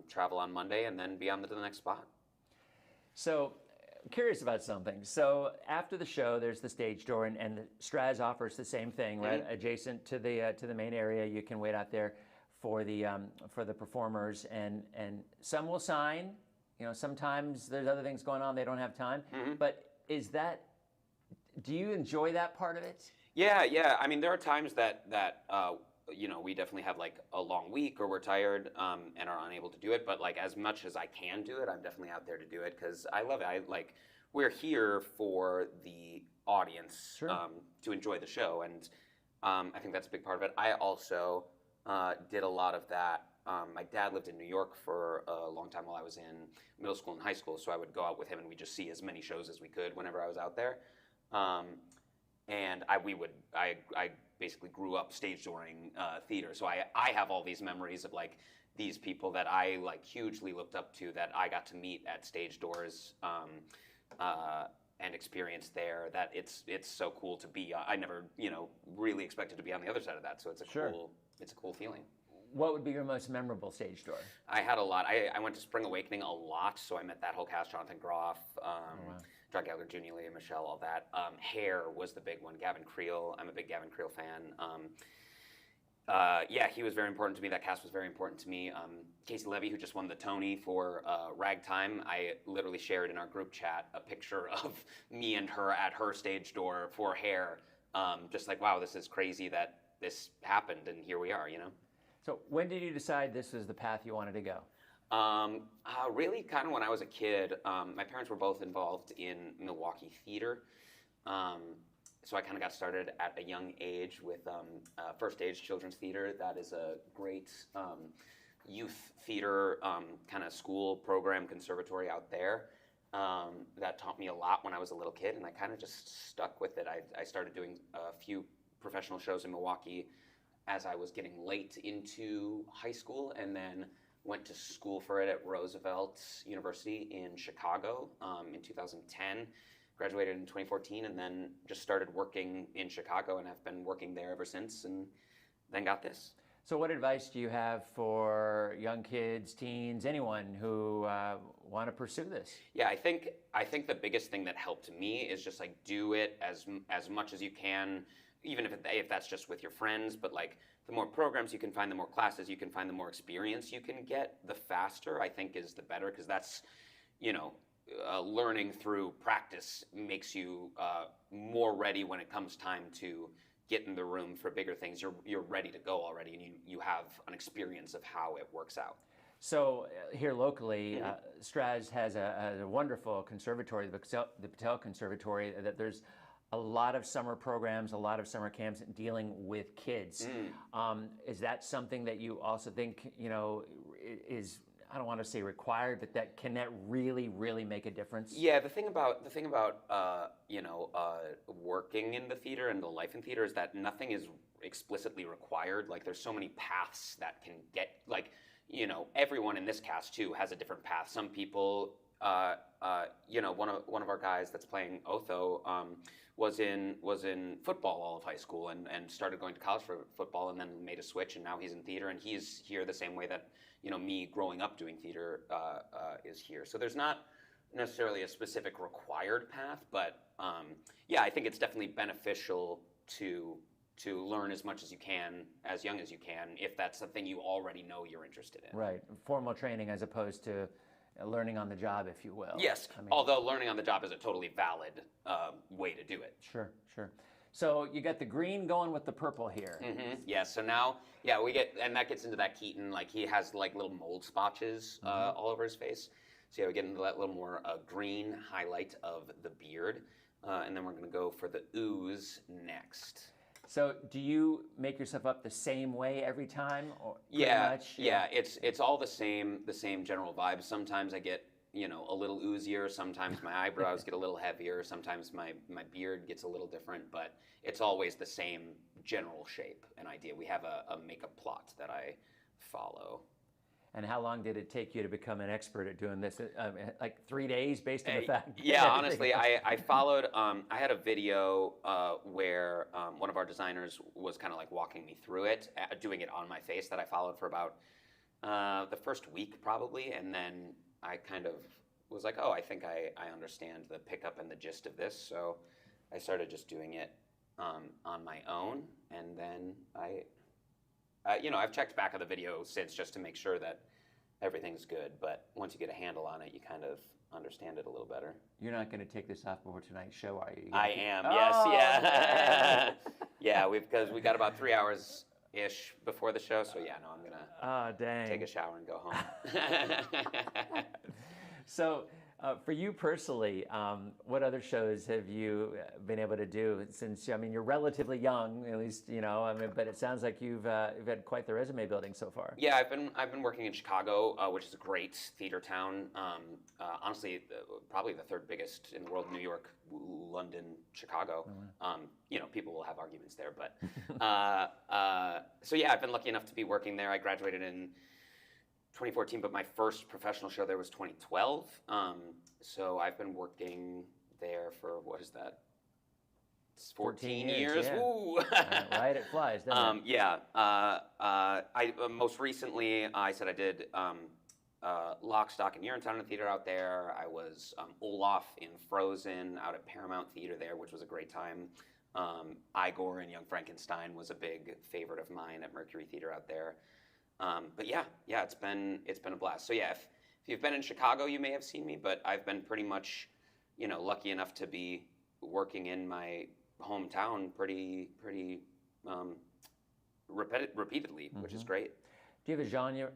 travel on Monday and then be on to the next spot. So, I'm curious about something. So after the show, there's the stage door, and the Straz offers the same thing, right? Adjacent to the main area, you can wait out there for the performers, and some will sign, sometimes there's other things going on, they don't have time. But do you enjoy that part of it? Yeah. I mean, there are times that we definitely have like a long week or we're tired and are unable to do it. But like as much as I can do it, I'm definitely out there to do it because I love it. We're here for the audience to enjoy the show, and I think that's a big part of it. I also did a lot of that. My dad lived in New York for a long time while I was in middle school and high school, so I would go out with him and we'd just see as many shows as we could whenever I was out there. And I basically grew up stage dooring theater, so I have all these memories of like these people that I like hugely looked up to that I got to meet at stage doors and experience there. That it's so cool to be. I never really expected to be on the other side of that, so it's a cool feeling. What would be your most memorable stage door? I had a lot. I went to Spring Awakening a lot, so I met that whole cast: Jonathan Groff, John Gallagher, Junior Leah Michelle, all that. Hair was the big one. Gavin Creel. I'm a big Gavin Creel fan. He was very important to me. That cast was very important to me. Casey Levy, who just won the Tony for Ragtime, I literally shared in our group chat a picture of me and her at her stage door for Hair. Just like, wow, this is crazy that this happened, and here we are, So when did you decide this was the path you wanted to go? Really kind of when I was a kid. My parents were both involved in Milwaukee theater. So I kind of got started at a young age with First Stage Children's Theater. That is a great youth theater kind of school program conservatory out there. That taught me a lot when I was a little kid, and I kind of just stuck with it. I started doing a few professional shows in Milwaukee as I was getting late into high school, and then went to school for it at Roosevelt University in Chicago in 2010. Graduated in 2014, and then just started working in Chicago and have been working there ever since, and then got this. So what advice do you have for young kids, teens, anyone who want to pursue this? Yeah, I think the biggest thing that helped me is just like do it as much as you can, even if that's just with your friends. But like the more programs you can find, the more classes you can find, the more experience you can get, the faster I think is the better, because that's learning through practice makes you more ready when it comes time to get in the room for bigger things. You're ready to go already, and you have an experience of how it works out. So here locally, Straz has a wonderful conservatory, the Patel Conservatory, that there's a lot of summer programs, a lot of summer camps dealing with kids. Is that something that you also think is, I don't want to say required, but can that really, really make a difference? Yeah, the thing about working in the theater and the life in theater is that nothing is explicitly required. Like there's so many paths that can get, like, everyone in this cast too has a different path. Some people, one of our guys that's playing Otho was in football all of high school and started going to college for football, and then made a switch, and now he's in theater, and he's here the same way that me growing up doing theater is here. So there's not necessarily a specific required path, but I think it's definitely beneficial to learn as much as you can, as young as you can, if that's something you already know you're interested in. Right, formal training as opposed to learning on the job, if you will. Yes, although learning on the job is a totally valid way to do it. Sure. So you got the green going with the purple here. Mm-hmm. Yeah, so now, we get, and that gets into that Keaton, like he has like little mold spotches all over his face. So we get into that little more green highlight of the beard. And then we're gonna go for the ooze next. So do you make yourself up the same way every time? Or much? It's all the same general vibe. Sometimes I get, a little oozier. Sometimes my eyebrows get a little heavier. Sometimes my beard gets a little different, but it's always the same general shape and idea. We have a makeup plot that I follow. And how long did it take you to become an expert at doing this? Like 3 days, based on the fact? Yeah, honestly, I followed. I had a video where one of our designers was kind of like walking me through it, doing it on my face, that I followed for about the first week probably, and then I kind of was like, oh, I think I understand the pickup and the gist of this, so I started just doing it on my own, and then I've checked back on the video since just to make sure that everything's good. But once you get a handle on it, you kind of understand it a little better. You're not going to take this off before tonight's show, are you? I am. Oh, Yes. Yeah. man. Yeah. Because we got about 3 hours ish before the show, so yeah. No, I'm gonna take a shower and go home. So, for you personally, what other shows have you been able to do since? I mean, you're relatively young, at least but it sounds like you've had quite the resume building so far. Yeah, I've been working in Chicago, which is a great theater town. Honestly, probably the third biggest in the world. New York, London, Chicago. People will have arguments there, but so yeah, I've been lucky enough to be working there. I graduated in 2014, but my first professional show there was 2012. So I've been working there for, what is that? It's 14 years. Yeah. Woo! Right, it flies, doesn't it? Yeah. I most recently, I said I did Lock, Stock, and Urinetown in the theater out there. I was Olaf in Frozen out at Paramount Theater there, which was a great time. Igor in Young Frankenstein was a big favorite of mine at Mercury Theater out there. But yeah, it's been a blast. So yeah, if you've been in Chicago, you may have seen me, but I've been pretty much, lucky enough to be working in my hometown pretty repeatedly, which is great. Do you have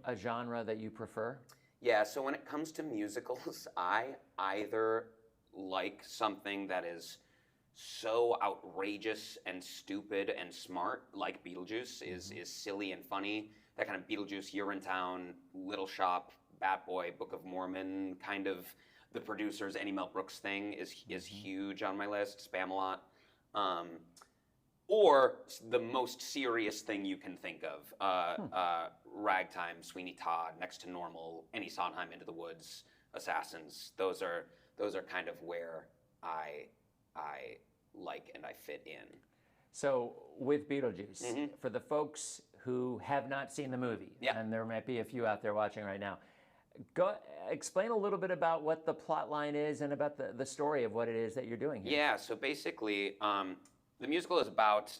a genre that you prefer? Yeah, so when it comes to musicals, I either like something that is so outrageous and stupid and smart, like Beetlejuice is silly and funny. That kind of Beetlejuice, Urinetown, Little Shop, Bat Boy, Book of Mormon, kind of the producers, Eddie Mel Brooks thing is huge on my list, Spamalot. Or the most serious thing you can think of, Ragtime, Sweeney Todd, Next to Normal, any Sondheim, Into the Woods, Assassins. Those are kind of where I like and I fit in. So with Beetlejuice, for the folks who have not seen the movie, and there might be a few out there watching right now, explain a little bit about what the plot line is and about the story of what it is that you're doing here. Yeah, so basically, the musical is about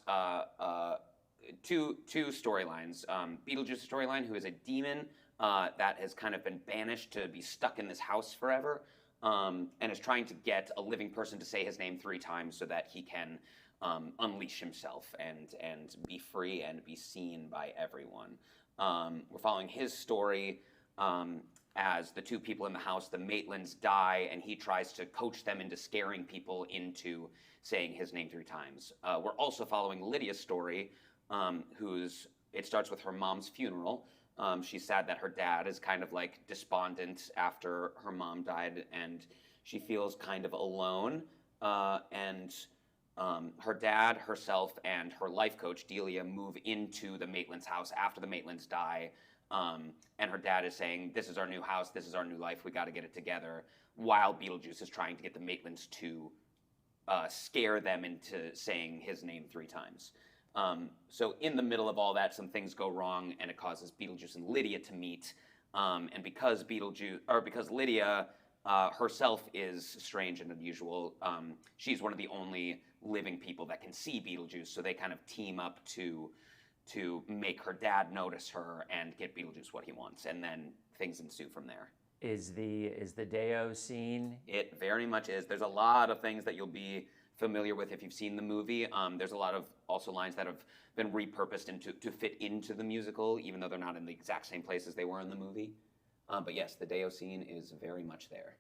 two storylines. Beetlejuice's storyline, who is a demon that has kind of been banished to be stuck in this house forever, and is trying to get a living person to say his name 3 times so that he can unleash himself and be free and be seen by everyone. We're following his story as the 2 people in the house, the Maitlands, die, and he tries to coach them into scaring people into saying his name 3 times. We're also following Lydia's story, it starts with her mom's funeral. She's sad that her dad is kind of like despondent after her mom died, and she feels kind of alone. Her dad, herself, and her life coach, Delia, move into the Maitlands' house after the Maitlands die. And her dad is saying, this is our new house, this is our new life, we got to get it together, while Beetlejuice is trying to get the Maitlands to scare them into saying his name 3 times. So in the middle of all that, some things go wrong, and it causes Beetlejuice and Lydia to meet. And because Lydia herself is strange and unusual, she's one of the only living people that can see Beetlejuice, so they kind of team up to make her dad notice her and get Beetlejuice what he wants, and then things ensue from there. Is the Deo scene? It very much is. There's a lot of things that you'll be familiar with if you've seen the movie. There's a lot of also lines that have been repurposed to fit into the musical, even though they're not in the exact same place as they were in the movie. But yes, the Deo scene is very much there.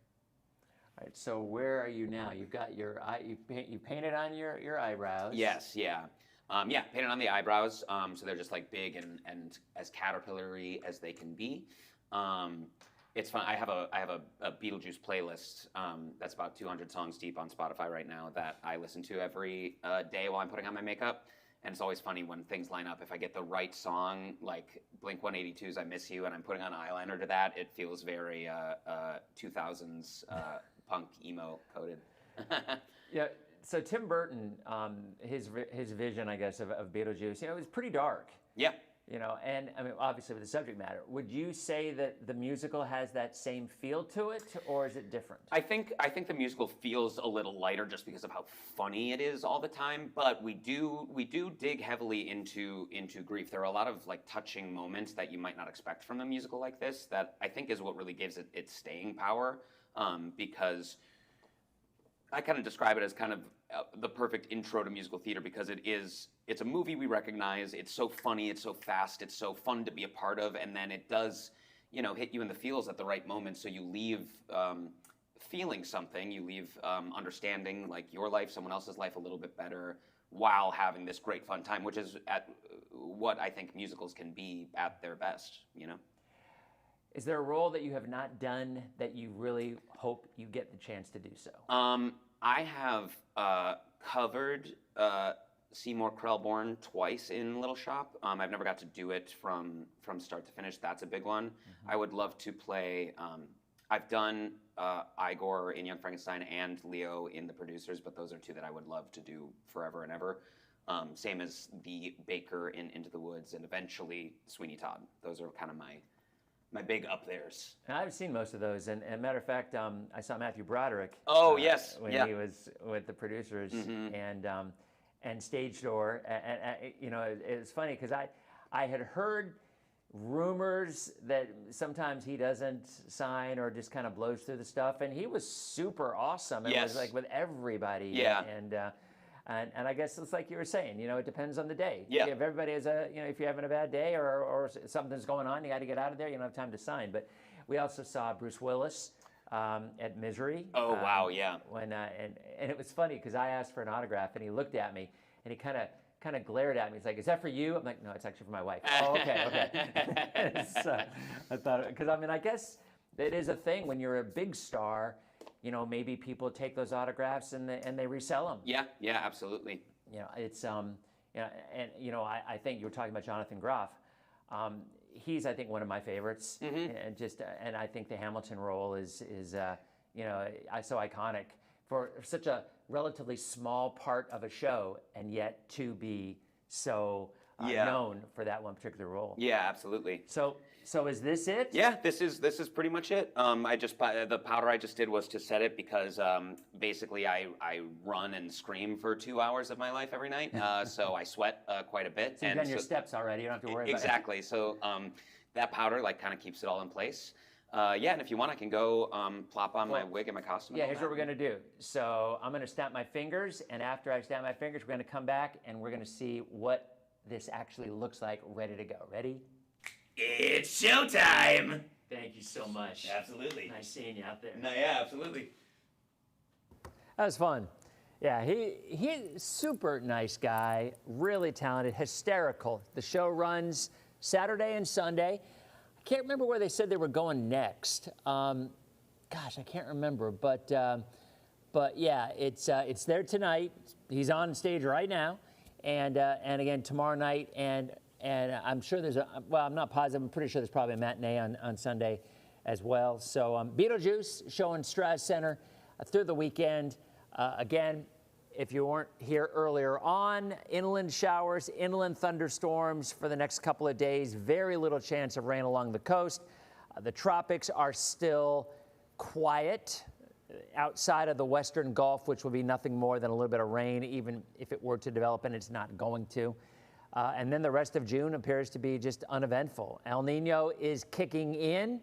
All right, so where are you now? You've got you painted on your eyebrows. Yes, yeah. Painted on the eyebrows, so they're just like big and as caterpillar-y as they can be. It's fun. I have a Beetlejuice playlist that's about 200 songs deep on Spotify right now that I listen to every day while I'm putting on my makeup. And it's always funny when things line up. If I get the right song, like Blink-182's "I Miss You," and I'm putting on eyeliner to that, it feels very 2000s punk emo coded. Yeah. So Tim Burton, his vision, I guess, of Beetlejuice, it was pretty dark. Yeah. You know, and I mean, obviously with the subject matter, would you say that the musical has that same feel to it, or is it different? I think the musical feels a little lighter just because of how funny it is all the time. But we do dig heavily into grief. There are a lot of like touching moments that you might not expect from a musical like this. That I think is what really gives it its staying power, because I kind of describe it as kind of the perfect intro to musical theater because it's a movie we recognize. It's so funny, it's so fast, it's so fun to be a part of, and then it does, you know, hit you in the feels at the right moment. So you leave feeling something. You leave understanding like your life, someone else's life a little bit better, while having this great fun time, which is at what I think musicals can be at their best. You know. Is there a role that you have not done that you really hope you get the chance to do so? I have covered Seymour Krelborn twice in Little Shop. I've never got to do it from start to finish. That's a big one. Mm-hmm. I would love to play. I've done Igor in Young Frankenstein and Leo in The Producers, but those are two that I would love to do forever and ever. Same as the Baker in Into the Woods, and eventually Sweeney Todd. Those are kind of my big up theirs. And I've seen most of those, and matter of fact, I saw Matthew Broderick. Oh yes, when he was with The Producers, mm-hmm. and Stage Door, and you know, it was funny because I had heard rumors that sometimes he doesn't sign or just kind of blows through the stuff, and he was super awesome. It was like with everybody. Yeah. And I guess it's like you were saying, you know, it depends on the day. Yeah. If everybody is if you're having a bad day or something's going on, you got to get out of there. You don't have time to sign. But we also saw Bruce Willis at Misery. Oh wow, yeah. When and it was funny because I asked for an autograph and he looked at me and he kind of glared at me. He's like, "Is that for you?" I'm like, "No, it's actually for my wife." Oh, okay. So I thought, because I mean, I guess it is a thing when you're a big star. You know, maybe people take those autographs and they resell them. Yeah, absolutely. You know, it's you know, and you know, I think you were talking about Jonathan Groff. He's, I think, one of my favorites, mm-hmm. and I think the Hamilton role is you know, so iconic for such a relatively small part of a show, and yet to be so known for that one particular role. Yeah, absolutely. So is this it? Yeah, this is pretty much it. The powder I just did was to set it because basically I run and scream for 2 hours of my life every night, so I sweat quite a bit. So you've done your steps already. You don't have to worry about it. Exactly. So that powder like kind of keeps it all in place. Yeah, and if you want, I can go plop on my wig and my costume. Yeah, here's what we're gonna do. So I'm gonna snap my fingers, and after I snap my fingers, we're gonna come back and we're gonna see what this actually looks like, ready to go. Ready? It's showtime! Thank you so much. Absolutely. Nice seeing you out there. No, yeah, absolutely. That was fun. Yeah, he's super nice guy, really talented, hysterical. The show runs Saturday and Sunday. I can't remember where they said they were going next. Gosh, I can't remember, but yeah, it's there tonight. He's on stage right now, and again tomorrow night, and I'm sure I'm not positive. I'm pretty sure there's probably a matinee on Sunday as well. So Beetlejuice showing Straz Center through the weekend. Again, if you weren't here earlier on, inland showers, inland thunderstorms for the next couple of days. Very little chance of rain along the coast. The tropics are still quiet outside of the western Gulf, which will be nothing more than a little bit of rain, even if it were to develop, and it's not going to. And then the rest of June appears to be just uneventful. El Nino is kicking in.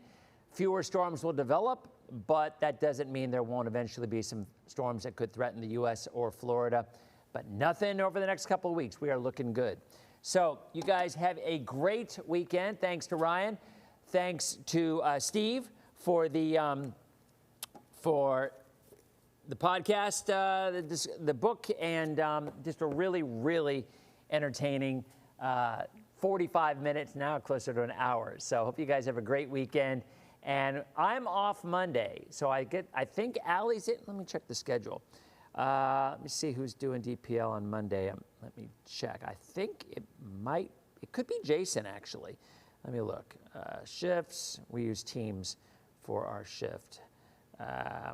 Fewer storms will develop, but that doesn't mean there won't eventually be some storms that could threaten the U.S. or Florida. But nothing over the next couple of weeks. We are looking good. So you guys have a great weekend. Thanks to Ryan. Thanks to Steve for the podcast, the book, and just a really, really entertaining 45 minutes, now closer to an hour. So hope you guys have a great weekend. And I'm off Monday, so I think Allie's in. Let me check the schedule. Let me see who's doing DPL on Monday. Let me check. I think it could be Jason, actually. Let me look. Shifts, we use Teams for our shift.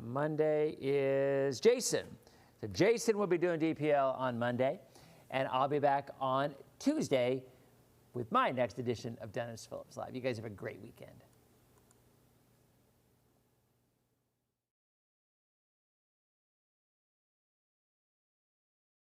Monday is Jason. So Jason will be doing DPL on Monday, and I'll be back on Tuesday with my next edition of Dennis Phillips Live. You guys have a great weekend.